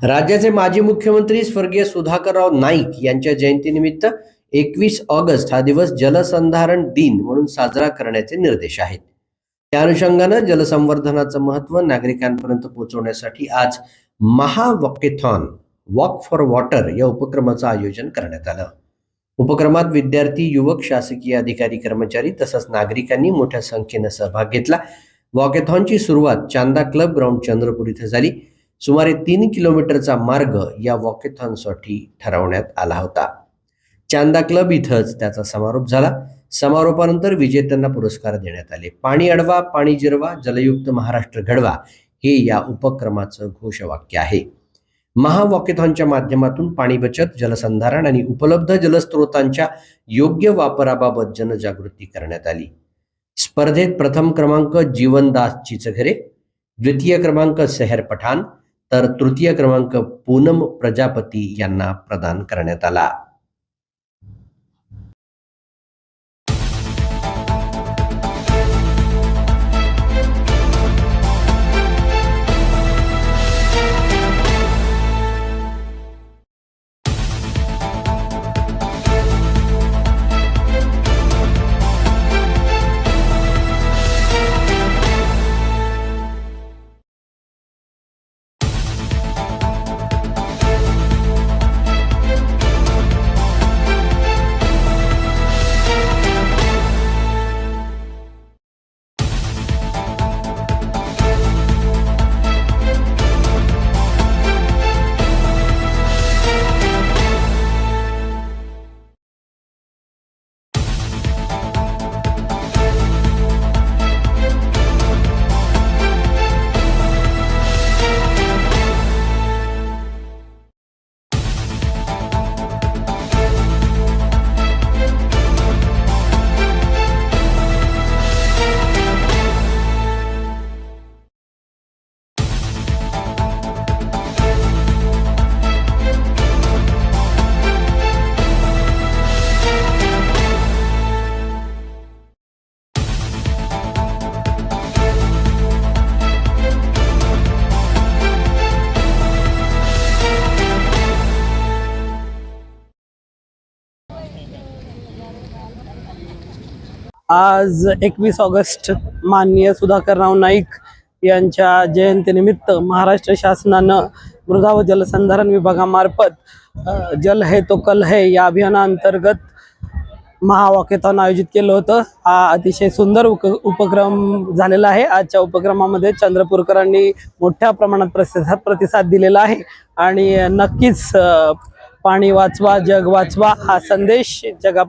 राज्याचे माजी मुख्यमंत्री स्वर्गीय सुधाकरराव नाईक यांच्या जयंतीनिमित्त 21 ऑगस्ट हा दिवस जलसंधारण दिन म्हणून साजरा करण्याचे निर्देश आहेत. त्या अनुषंगानं जलसंवर्धनाचं महत्त्व नागरिकांपर्यंत पोहोचवण्यासाठी आज महावॉकेथॉन वॉक फॉर वॉटर या उपक्रमाचं आयोजन करण्यात आलं. उपक्रमात विद्यार्थी, युवक, शासकीय अधिकारी, कर्मचारी तसंच नागरिकांनी मोठ्या संख्येनं सहभाग घेतला. वॉकेथॉनची सुरुवात चांदा क्लब ग्राउंड चंद्रपूर इथे झाली. सुमारे 3 किलोमीटरचा मार्ग या वॉकेथॉनसाठी ठरवण्यात आला होता. चांदा क्लब इथंच त्याचा समारोप झाला. समारोपानंतर विजेत्यांना पुरस्कार देण्यात आले. पाणी अडवा, पाणी जिरवा, जलयुक्त महाराष्ट्र घडवा हे या उपक्रमाचं घोषवाक्य आहे. महावॉकेथॉनच्या माध्यमातून पाणी बचत, जलसंधारण आणि उपलब्ध जलस्रोतांच्या योग्य वापराबाबत जनजागृती करण्यात आली. स्पर्धेत प्रथम क्रमांक जीवनदास चिचघरे, द्वितीय क्रमांक सेहर पठाण तर तृतीय क्रमांक पूनम प्रजापती यांना प्रदान करण्यात आला. आज 21 ऑगस्ट माननीय सुधाकरराव नाईक यांच्या जयंतीनिमित्त महाराष्ट्र शासनानं मृदा व जलसंधारण विभागामार्फत जल है तो कल है या अभियानाअंतर्गत महावॉकेथॉन आयोजित केलं होतं. हा अतिशय सुंदर उपक्रम झालेला आहे. आजच्या उपक्रमामध्ये चंद्रपूरकरांनी मोठ्या प्रमाणात प्रतिसाद दिलेला आहे आणि नक्कीच पाणी वाचवा, जग वाचवा हा संदेश जगा